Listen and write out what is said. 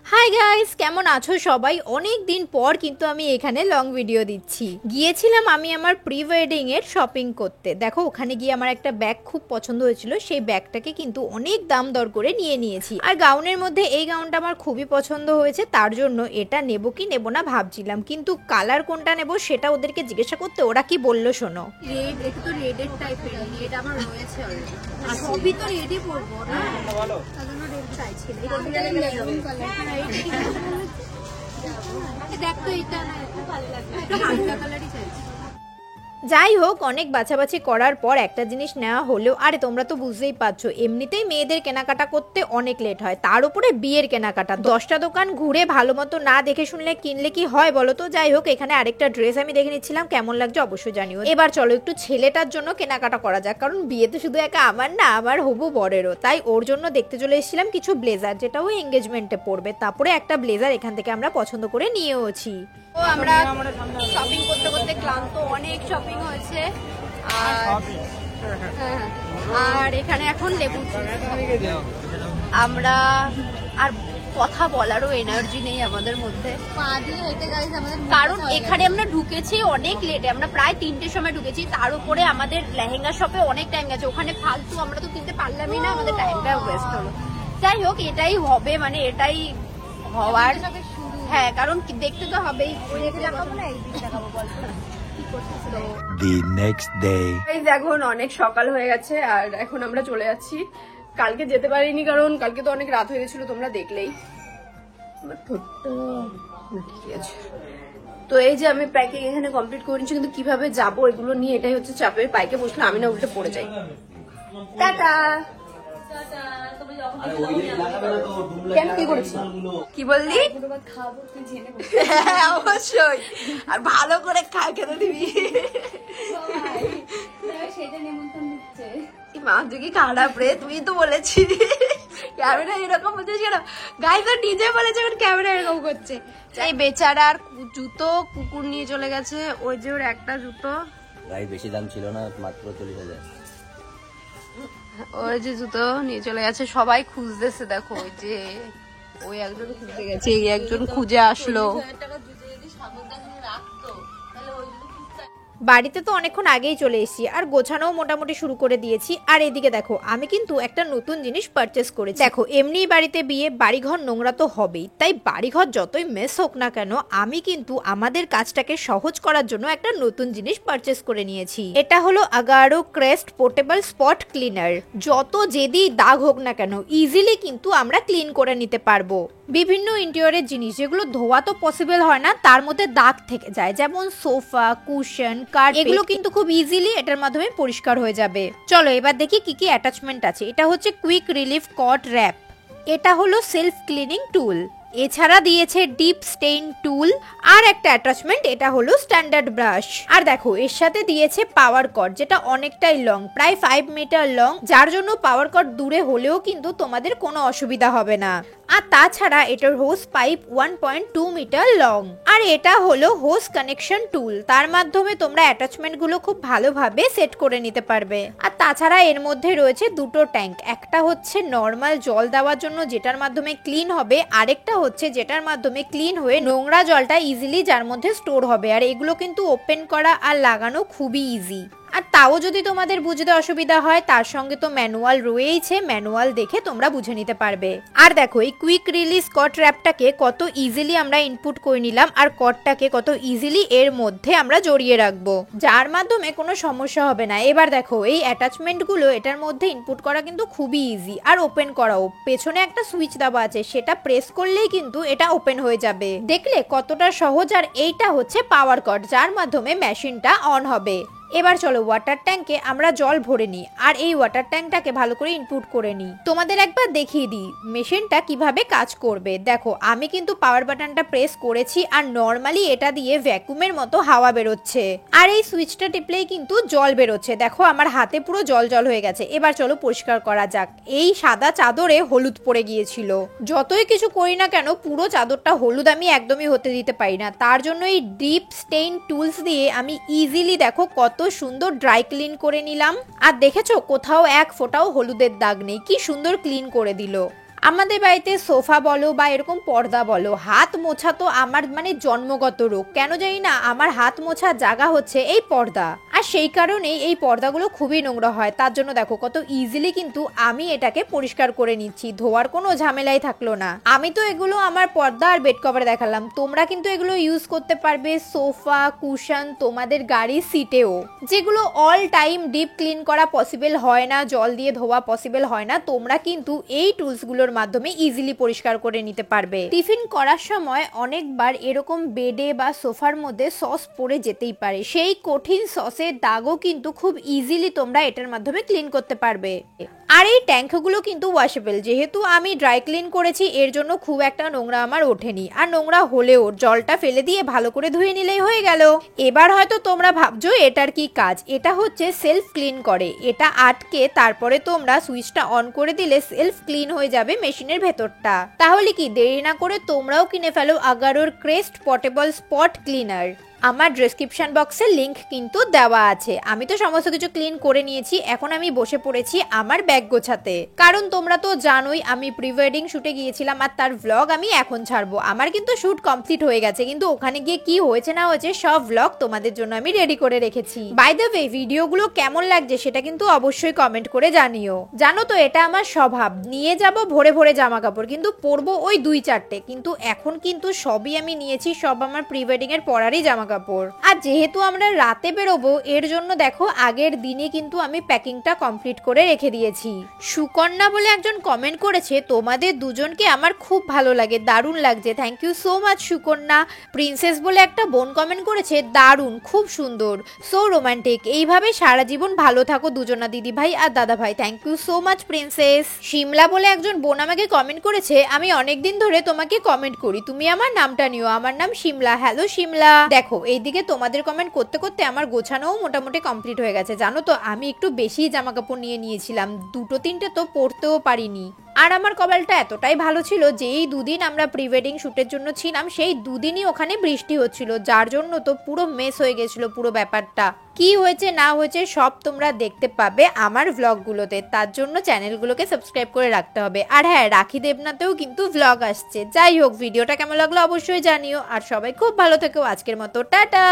Hi guys, কেমন আছো সবাই? অনেক দিন পর কিন্তু আমি এখানে লং ভিডিও দিচ্ছি। গিয়েছিলাম আমি আমার প্রি ওয়েডিং এর শপিং করতে। দেখো ওখানে গিয়ে আমার একটা ব্যাগ খুব পছন্দ হয়েছিল, সেই ব্যাগটাকে কিন্তু অনেক দাম দর করে নিয়ে নিয়েছি। আর গাউনের মধ্যে এই গাউনটা আমার খুবই পছন্দ হয়েছে, তার জন্য এটা নেব কি নেব না ভাবছিলাম, কিন্তু কালার কোনটা নেব সেটা ওদেরকে জিজ্ঞাসা করতে ওরা কি বললো শোনো। রেড, একটু তো রেডের টাইপের, রেড আমার রয়েছে অলরেডি। আর সবই তো রেডই পরবো না, ভালো তার জন্য রেড চাইছি না। দেখ তো এটা না, ভালো লাগবে, একটু হালকা কালারই চাইছি। যাই হোক, অনেক বাছাবাছি করার পর একটা জিনিস নেওয়া হলেও, আরে তোমরা তো বুঝতেই পারছো এমনিতেই মেয়েদের কেনাকাটা করতে অনেক লেট হয়, তার উপরে বিয়ের কেনাকাটা। 10টা দোকান ঘুরে ভালো মতো না দেখে শুনলে কিনলে কি হয় বলো তো। যাই হোক, এখানে আরেকটা ড্রেস আমি দেখে নিচ্ছিলাম, কেমন লাগছে অবশ্যই জানিও। এবার চলো একটু ছেলেটার জন্য কেনাকাটা করা যাক, কারণ বিয়ে তো শুধু একা আমার না, আমার হবু বরেরও। তাই ওর জন্য দেখতে চলে এসেছিলাম কিছু ব্লেজার, যেটা ও এঙ্গেজমেন্টে পরবে। তারপরে একটা ব্লেজার এখান থেকে আমরা পছন্দ করে নিয়েওছি। তো আমরা শপিং করতে করতে ক্লান্ত, অনেক শপিং হয়েছে। আর এখানে এখন লেবু, আমরা আর কথা বলারও এনার্জি নেই আমাদের মধ্যে, কারণ এখানে আমরা ঢুকেছি অনেক লেটে, আমরা প্রায় 3টের সময় ঢুকেছি। তার উপরে আমাদের লেহেঙ্গা শপে অনেক টাইম গেছে, ওখানে ফালতু আমরা তো কিনতে পারলামই না, আমাদের টাইমটা ওয়েস্ট হলো। যাই হোক, এটাই হবে, মানে এটাই হওয়ার। হ্যাঁ, কারণ দেখতে তো হবেই। এখন অনেক সকাল হয়ে গেছে আর এখন আমরা চলে যাচ্ছি। কালকে যেতে পারিনি কারণ কালকে তো অনেক রাত হয়ে গেছিল, তোমরা দেখলেই। ঠিক আছে, তো এই যে আমি প্যাকিং এখানে কমপ্লিট করে নিচ্ছি, কিন্তু কিভাবে যাবো এগুলো নিয়ে এটাই হচ্ছে চাপের। বাইকে বসলে আমি না উল্টে পড়ে যাই। টাটা। কি বললি? অবশ্যই, আর ভালো করে খেতে দিবি। মা তুই কি খারাপ রে, তুই তো বলেছি ক্যামেরা এরকম হচ্ছে কেন? গাই তো নিজে বলেছে এখন ক্যামেরা এরকম করছে। এই বেচারার জুতো কুকুর নিয়ে চলে গেছে, ওই যে ওর একটা জুতো, গাই বেশি দাম ছিল না, মাত্র 40,000। ওই যে জুতো নিয়ে চলে গেছে, সবাই খুঁজতেছে। দেখো ওই যে ওই একজন খুঁজতে গেছে, এই একজন খুঁজে আসলো। বাড়িতে তো অনেকক্ষণ আগেই চলে এসেছি আর গোছানোও মোটামুটি শুরু করে দিয়েছি। আর এদিকে দেখো আমি কিন্তু একটা নতুন জিনিস পারচেস করেছি। দেখো এমনিই বাড়িতে বিয়ে, বাড়িঘর নোংরা তো হবেই, তাই বাড়িঘর যতই মেস হোক না কেন আমি কিন্তু আমাদের কাজটাকে সহজ করার জন্য একটা নতুন জিনিস পারচেস করে নিয়েছি। এটা হলো Agaro crest portable spot cleaner. যত যেদি দাগ হোক না কেন ইজিলি কিন্তু আমরা ক্লিন করে নিতে পারবো। বিভিন্ন ইন্টেরিয়রের জিনিস যেগুলো ধোয়া তো পসিবল হয় না, তার মধ্যে দাগ থেকে যায়, যেমন সোফা, কুশন, কার্পেট, এগুলো কিন্তু খুব ইজিলি এটার মাধ্যমে পরিষ্কার হয়ে যাবে। চলো এবার দেখি কি কি অ্যাটাচমেন্ট আছে। এটা হচ্ছে কুইক রিলিফ কট র্যাপ, এটা হলো সেলফ ক্লিনিং টুল, এছাড়া দিয়েছে ডিপ স্টেইন টুল, আর একটা অ্যাটাচমেন্ট এটা হলো স্ট্যান্ডার্ড ব্রাশ। আর দেখো এর সাথে দিয়েছে পাওয়ার কর্ড, যেটা অনেকটাই লং, প্রায় 5 মিটার লং, যার জন্য পাওয়ার কর্ড দূরে হলেও কিন্তু তোমাদের কোনো অসুবিধা হবে না। আর তাছাড়া এটার হোস পাইপ 1.2 মিটার লং। আর এটা হলো হোস কানেকশন টুল, তার মাধ্যমে তোমরা অ্যাটাচমেন্ট গুলো খুব ভালোভাবে সেট করে নিতে পারবে। আর তাছাড়া এর মধ্যে রয়েছে দুটো ট্যাঙ্ক, একটা হচ্ছে নর্মাল জল দেওয়ার জন্য যেটার মাধ্যমে ক্লিন হবে, আরেকটা হচ্ছে যেটার মাধ্যমে ক্লিন হয়ে নোংরা জলটা ইজিলি যার মধ্যে স্টোর হবে। আর এগুলো কিন্তু ওপেন করা আর লাগানো খুবই ইজি। আর তাও যদি তোমাদের বুঝতে অসুবিধা হয়, তার সঙ্গে তো ম্যানুয়াল রয়েছে, ম্যানুয়াল দেখে তোমরা বুঝে নিতে পারবে। আর দেখো এই কুইক রিলিজ কট র্যাপটাকে কত ইজিলি আমরা ইনপুট করে নিলাম, আর কটটাকে কত ইজিলি এর মধ্যে আমরা জড়িয়ে রাখবো, যার মাধ্যমে কোনো সমস্যা হবে না। এবার দেখো এই অ্যাটাচমেন্টগুলো এটার মধ্যে ইনপুট করা কিন্তু খুবই ইজি, আর ওপেন করাও। পেছনে একটা সুইচ দেওয়া আছে, সেটা প্রেস করলেই কিন্তু এটা ওপেন হয়ে যাবে। দেখলে কতটা সহজ। আর এইটা হচ্ছে পাওয়ার কর্ড, যার মাধ্যমে মেশিনটা অন হবে। এবার চলো ওয়াটার ট্যাঙ্কে আমরা জল ভরে নিই, আর এই ওয়াটার ট্যাঙ্কটাকে ভালো করে ইনপুট করে নিই। তোমাদের একবার দেখিয়ে দিই মেশিনটা কিভাবে কাজ করবে। দেখো আমি কিন্তু পাওয়ার বাটনটা প্রেস করেছি, আর নর্মালি এটা দিয়ে ভ্যাকুমের মতো হাওয়া বেরোচ্ছে, আর এই সুইচটা টিপলেই কিন্তু জল বেরোচ্ছে। দেখো আমার হাতে পুরো জল জল হয়ে গেছে। এবার চলো পরিষ্কার করা যাক। এই সাদা চাদরে হলুদ পড়ে গিয়েছিল, যতই কিছু করি না কেন পুরো চাদরটা হলুদ আমি একদমই হতে দিতে পারি না, তার জন্য এই ডিপ স্টেইন টুলস দিয়ে আমি ইজিলি দেখো কত সুন্দর ড্রাই ক্লিন করে নিলাম। আর দেখেছো কোথাও এক ফোঁটাও হলুদের দাগ নেই, কি সুন্দর ক্লিন করে দিল। আমাদের বাড়িতে সোফা বলো বা এরকম পর্দা বলো, হাত মোছা তো আমার মানে জন্মগত রোগ, কেন জানি না আমার হাত মোছার জায়গা হচ্ছে এই পর্দা, আর সেই কারণেই এই পর্দাগুলো খুবই নোংরা হয়। তার জন্য দেখো কত ইজিলি কিন্তু আমি এটাকে পরিষ্কার করে নিচ্ছি, ধোয়ার কোনো ঝামেলাই থাকলো না। আমি তো এগুলো আমার পর্দা আর বেড কভারে দেখালাম, তোমরা কিন্তু এগুলো ইউজ করতে পারবে সোফা, কুশন, তোমাদের গাড়ির সিটেও, যেগুলো অল টাইম ডিপ ক্লিন করা পসিবল হয় না, জল দিয়ে ধোয়া পসিবল হয় না, তোমরা কিন্তু এই টুলসগুলোর মাধ্যমে ইজিলি পরিষ্কার করে নিতে পারবে। টিফিন করার সময় অনেকবার এরকম বেডে বা সোফার মধ্যে সস পড়ে যেতেই পারে, সেই কঠিন সসের দাগও কিন্তু খুব ইজিলি তোমরা এটার মাধ্যমে ক্লিন করতে পারবে। আর এই ট্যাঙ্কগুলো কিন্তু ওয়াশেবল, যেহেতু আমি ড্রাই ক্লিন করেছি এর জন্য খুব একটা নোংরা আমার ওঠেনি, আর নোংরা হলেও জলটা ফেলে দিয়ে ভালো করে ধুয়ে নিলেই হয়ে গেল। এবার হয়তো তোমরা ভাবছো এটার কি কাজ, এটা হচ্ছে সেলফ ক্লিন করে, এটা আটকে তারপরে তোমরা সুইচটা অন করে দিলে সেলফ ক্লিন হয়ে যাবে মেশিনের ভেতরটা। তাহলে কি দেরি না করে তোমরাও কিনে ফেলো আগারোর ক্রেস্ট পোর্টেবল স্পট ক্লিনার। আমার ডেসক্রিপশন বক্সে লিংক কিন্তু দেওয়া আছে। আমি তো সমস্ত কিছু ক্লিন করে নিয়েছি, এখন আমি বসে পড়েছি আমার ব্যাগ গোছাতে, কারণ তোমরা তো জানোই আমি প্রি ওয়েডিং শুটে গিয়েছিলাম আর তার ভ্লগ আমি এখন ছাড়বো। আমার কিন্তু শুট কমপ্লিট হয়ে গেছে, কিন্তু ওখানে গিয়ে কি হয়েছে না হয়েছে সব ভ্লগ তোমাদের জন্য আমি রেডি করে রেখেছি। বাই দ্য ওয়ে, ভিডিওগুলো কেমন লাগছে সেটা কিন্তু অবশ্যই কমেন্ট করে জানিও। জানো তো এটা আমার স্বভাব, নিয়ে যাব ভরে ভরে জামা কাপড়, কিন্তু পরবো ওই 2-4টে, কিন্তু এখন কিন্তু সবই আমি নিয়েছি, সব আমার প্রি ওয়েডিং এর পরারই জামা কাপড়। আর যেহেতু আমরা রাতে বেরোবো এর জন্য দেখো আগের দিনে কিন্তু আমি প্যাকিংটা কমপ্লিট করে রেখে দিয়েছি। সুকন্যা বলে একজন কমেন্ট করেছে, তোমাদের দুজনকে আমার খুব ভালো লাগে, দারুণ লাগছে, thank you so much Sukanya. Princess বলে একটা বোন কমেন্ট করেছে, দারুণ, খুব সুন্দর, সো রোমান্টিক, এইভাবে সারা জীবন ভালো থাকো দুজনা, দিদি ভাই আর দাদা ভাই, thank you so much princess. Shimla বলে একজন বোন আমাকে কমেন্ট করেছে, আমি অনেকদিন ধরে তোমাকে কমেন্ট করি, তুমি আমার নামটা নিও, আমার নাম শিমলা। হ্যালো শিমলা। দেখো এইদিকে তোমাদের কমেন্ট করতে করতে আমার গোছানোও মোটামুটি কমপ্লিট হয়ে গেছে। জানো তো আমি একটু বেশি জামা কাপড় নিয়ে নিয়েছিলাম, 2-3টে তো পরতেও পারিনি। আর আমার কপালটা এতটাই ভালো ছিল যে এই 2 দিন আমরা প্রি ওয়েডিং শুটের জন্য ছিলাম, সেই 2 দিনই ওখানে বৃষ্টি হচ্ছিল, যার জন্য তো পুরো মেস হয়ে গেছিল পুরো ব্যাপারটা। কি হয়েছে না হয়েছে সব তোমরা দেখতে পাবে আমার ভ্লগগুলোতে, তার জন্য চ্যানেলগুলোকে সাবস্ক্রাইব করে রাখতে হবে। আর হ্যাঁ, রাখি দেবনাতেও কিন্তু ভ্লগ আসছে। যাই হোক, ভিডিওটা কেমন লাগলো অবশ্যই জানিও, আর সবাই খুব ভালো থেকো। আজকের মতো টাটা।